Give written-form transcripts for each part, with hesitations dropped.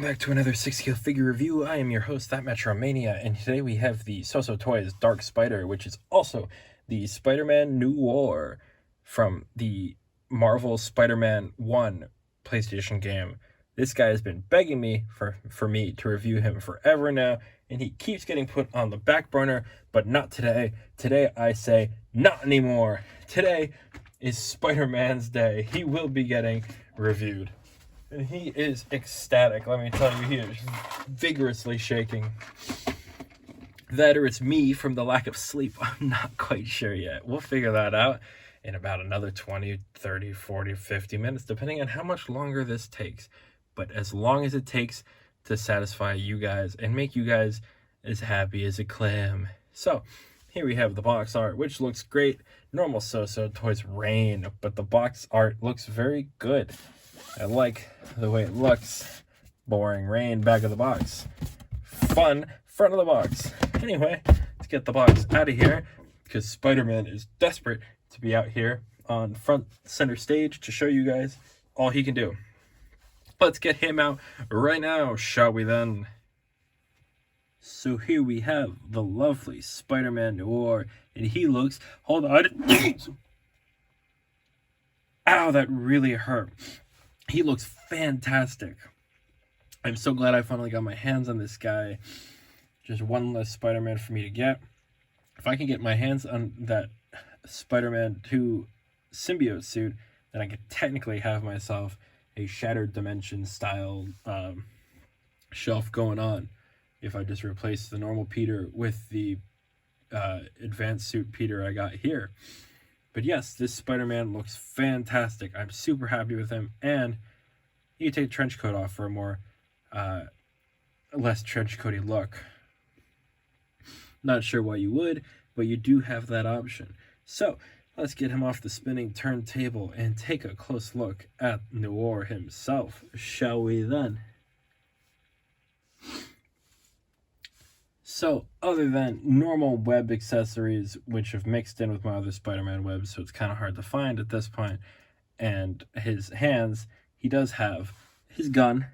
back to another 6 scale figure review. I am your host, That Metro Mania, and today we have the Soosootoys Dark Spider, which is also the Spider-Man Noir from the Marvel Spider-Man 1 PlayStation game. This guy has been begging me for me to review him forever now, and he keeps getting put on the back burner, but not today. Today I say, not anymore. Today is Spider-Man's day. He will be getting reviewed. And he is ecstatic, let me tell you. He is vigorously shaking. That or it's me from the lack of sleep. I'm not quite sure yet. We'll figure that out in about another 20, 30, 40, 50 minutes, depending on how much longer this takes. But as long as it takes to satisfy you guys and make you guys as happy as a clam. So, here we have the box art, which looks great. Normal Soosootoys rain, but the box art looks very good. I like the way it looks. Boring rain, back of the box. Fun, front of the box. Anyway, let's get the box out of here, because Spider-Man is desperate to be out here on front center stage to show you guys all he can do. Let's get him out right now, shall we then? So here we have the lovely Spider-Man Noir, and he looks... Hold on. Ow, that really hurt. He looks fantastic. I'm so glad I finally got my hands on this guy. Just one less Spider-Man for me to get. If I can get my hands on that Spider-Man 2 symbiote suit, then I could technically have myself a Shattered Dimension style shelf going on. If I just replace the normal Peter with the advanced suit Peter I got here. But yes, this Spider-Man looks fantastic. I'm super happy with him. And you can take the trench coat off for a more less trench coaty look. Not sure why you would, but you do have that option. So let's get him off the spinning turntable and take a close look at Noir himself, shall we then? So, other than normal web accessories, which have mixed in with my other Spider-Man webs, so it's kind of hard to find at this point, and his hands, he does have his gun.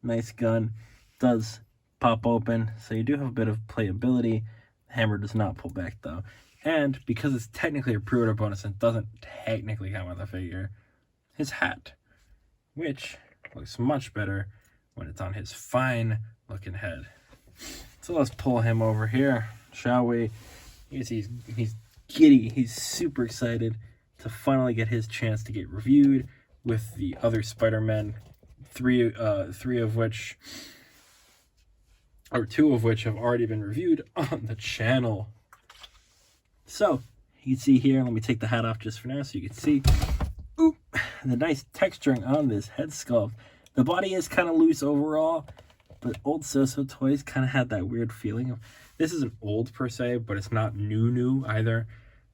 Nice gun. Does pop open, so you do have a bit of playability. The hammer does not pull back, though. And because it's technically a pre-order bonus and doesn't technically come with a figure, his hat, which looks much better when it's on his fine-looking head. So let's pull him over here, shall we? You can see he's giddy. He's super excited to finally get his chance to get reviewed with the other Spider-Men, two of which have already been reviewed on the channel. So you can see here, let me take the hat off just for now so you can see the nice texturing on this head sculpt. The body is kind of loose overall, but old Soosootoys kind of had that weird feeling of, this isn't old per se, but it's not new either.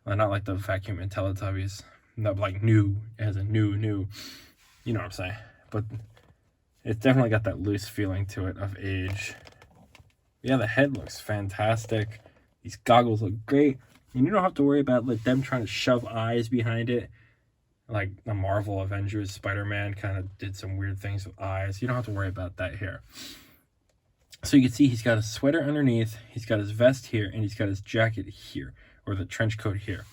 Not like the vacuum and Teletubbies. Not like new as a new. You know what I'm saying. But it's definitely got that loose feeling to it of age. Yeah, the head looks fantastic. These goggles look great. And you don't have to worry about like them trying to shove eyes behind it. Like the Marvel Avengers Spider-Man kind of did some weird things with eyes. You don't have to worry about that here. So you can see he's got a sweater underneath, he's got his vest here, and he's got his jacket here, or the trench coat here.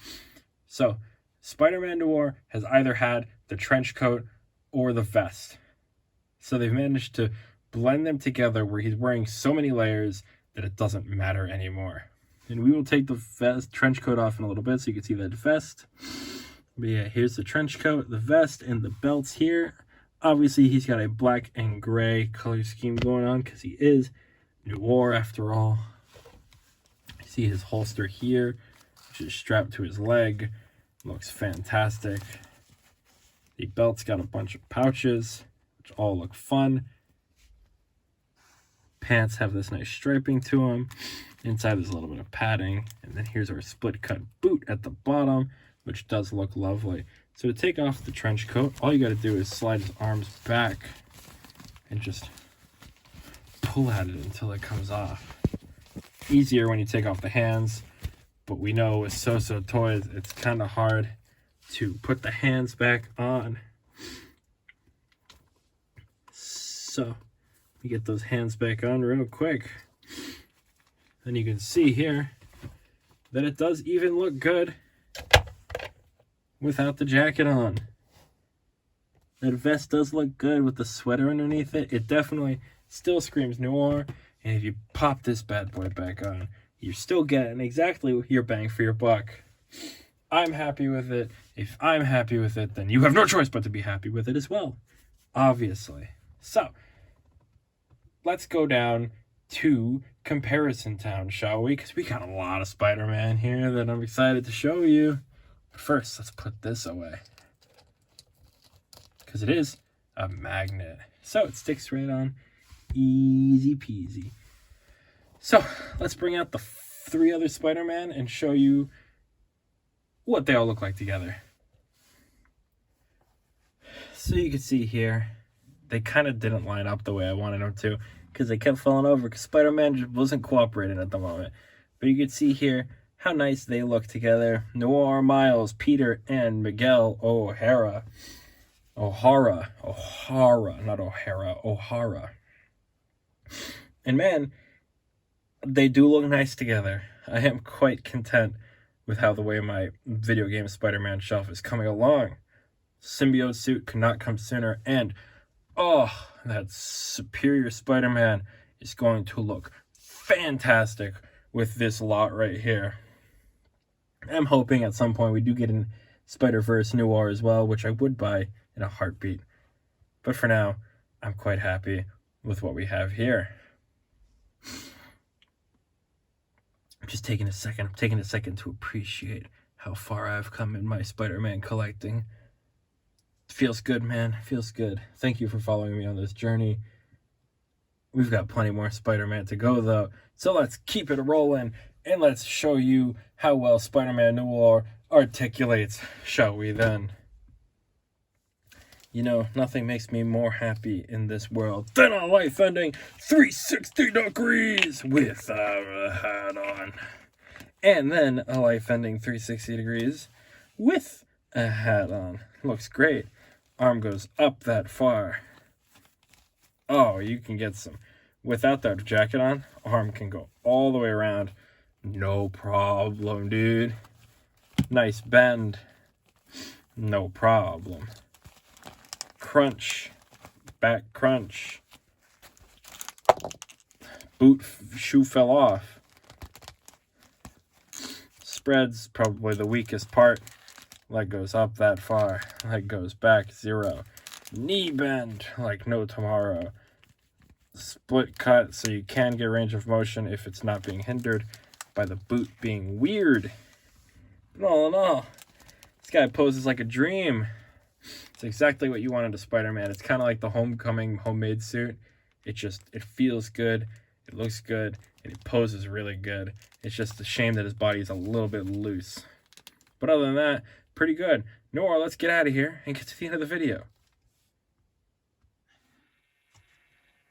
So Spider-Man Noir has either had the trench coat or the vest. So they've managed to blend them together where he's wearing so many layers that it doesn't matter anymore. And we will take the trench coat off in a little bit so you can see that vest. But yeah, here's the trench coat, the vest, and the belts here. Obviously, he's got a black and gray color scheme going on because he is Noir after all. You see his holster here, which is strapped to his leg. Looks fantastic. The belt's got a bunch of pouches, which all look fun. Pants have this nice striping to them. Inside there's a little bit of padding. And then here's our split cut boot at the bottom, which does look lovely. So to take off the trench coat, all you got to do is slide his arms back and just pull at it until it comes off. Easier when you take off the hands, but we know with Soosootoys, it's kind of hard to put the hands back on. So me get those hands back on real quick. And you can see here that it does even look good without the jacket on. That vest does look good with the sweater underneath it. It definitely still screams Noir. And if you pop this bad boy back on, you're still getting exactly your bang for your buck. I'm happy with it. If I'm happy with it, then you have no choice but to be happy with it as well, obviously. So, let's go down to Comparison Town, shall we? Because we got a lot of Spider-Man here that I'm excited to show you. But first, let's put this away, because it is a magnet. So it sticks right on, easy peasy. So let's bring out the 3 other Spider-Man and show you what they all look like together. So you can see here, they kind of didn't line up the way I wanted them to, because they kept falling over, because Spider-Man just wasn't cooperating at the moment. But you can see here how nice they look together. Noir, Miles, Peter, and Miguel O'Hara. O'Hara, not O'Hara, O'Hara. And man, they do look nice together. I am quite content with how the way my video game Spider-Man shelf is coming along. Symbiote suit could not come sooner, and oh, that Superior Spider-Man is going to look fantastic with this lot right here. I'm hoping at some point we do get in Spider-Verse Noir as well, which I would buy in a heartbeat. But for now, I'm quite happy with what we have here. I'm just taking a second. I'm taking a second to appreciate how far I've come in my Spider-Man collecting. It feels good, man. It feels good. Thank you for following me on this journey. We've got plenty more Spider-Man to go, though. So let's keep it rolling, and let's show you how well Spider-Man Noir articulates, shall we then? You know, nothing makes me more happy in this world than a life-ending 360 degrees with a hat on. And then a life-ending 360 degrees with a hat on. Looks great. Arm goes up that far. Oh, you can get some. Without that jacket on, arm can go all the way around. No problem, dude. Nice bend. No problem. Crunch. Back crunch. Shoe fell off. Spreads, probably the weakest part. Leg goes up that far. Leg goes back 0. Knee bend like no tomorrow. Split cut so you can get range of motion if it's not being hindered by the boot being weird. But all in all, this guy poses like a dream. It's exactly what you want in a Spider-Man. It's kind of like the Homecoming homemade suit. It feels good, it looks good, and it poses really good. It's just a shame that his body is a little bit loose. But other than that, pretty good. Noir, let's get out of here and get to the end of the video.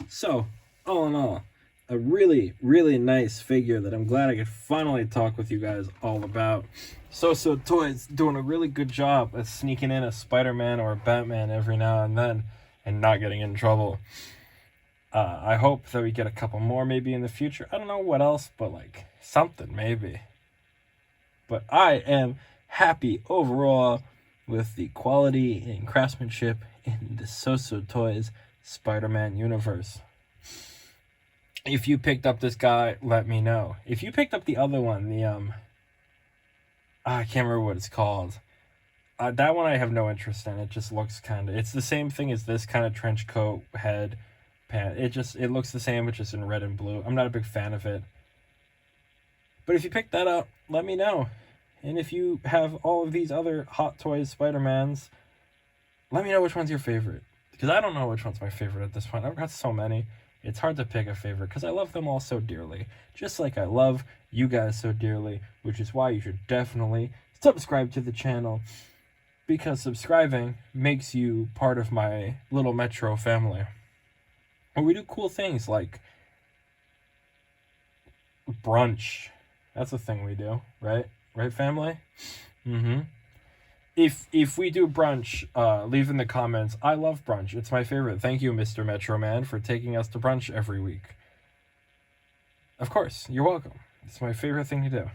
So, all in all, a really, really nice figure that I'm glad I could finally talk with you guys all about. Soosootoys doing a really good job at sneaking in a Spider-Man or a Batman every now and then and not getting in trouble. I hope that we get a couple more maybe in the future. I don't know what else, but like something maybe. But I am happy overall with the quality and craftsmanship in the Soosootoys Spider-Man universe. If you picked up this guy, let me know. If you picked up the other one, the I can't remember what it's called. That one I have no interest in. It just looks kind of, it's the same thing as this kind of trench coat, head, pant. It looks the same, but just in red and blue. I'm not a big fan of it. But if you picked that up, let me know. And if you have all of these other Hot Toys Spider-Mans, let me know which one's your favorite. Because I don't know which one's my favorite at this point. I've got so many. It's hard to pick a favorite because I love them all so dearly. Just like I love you guys so dearly, which is why you should definitely subscribe to the channel. Because subscribing makes you part of my little Metro family. And we do cool things like brunch. That's a thing we do, right? Right, family? If we do brunch, leave in the comments. I love brunch. It's my favorite. Thank you, Mr. Metro Man, for taking us to brunch every week. Of course, you're welcome. It's my favorite thing to do.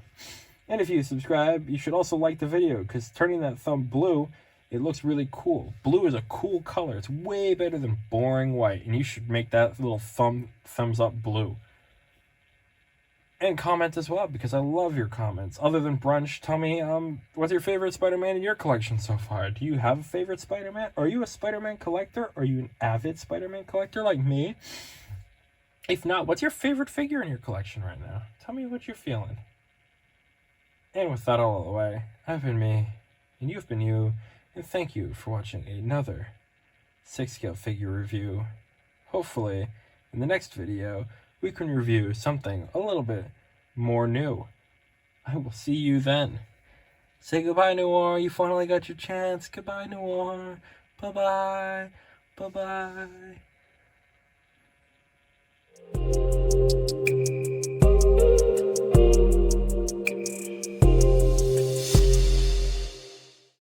And if you subscribe, you should also like the video, because turning that thumb blue, it looks really cool. Blue is a cool color. It's way better than boring white, and you should make that little thumbs up blue. And comment as well, because I love your comments. Other than brunch, tell me, what's your favorite Spider-Man in your collection so far? Do you have a favorite Spider-Man? Are you a Spider-Man collector? Are you an avid Spider-Man collector like me? If not, what's your favorite figure in your collection right now? Tell me what you're feeling. And with that all the way, I've been me, and you've been you, and thank you for watching another 6-scale figure review. Hopefully, in the next video, we can review something a little bit more new. I will see you then. Say goodbye, Noir. You finally got your chance. Goodbye, Noir. Bye-bye. Bye-bye.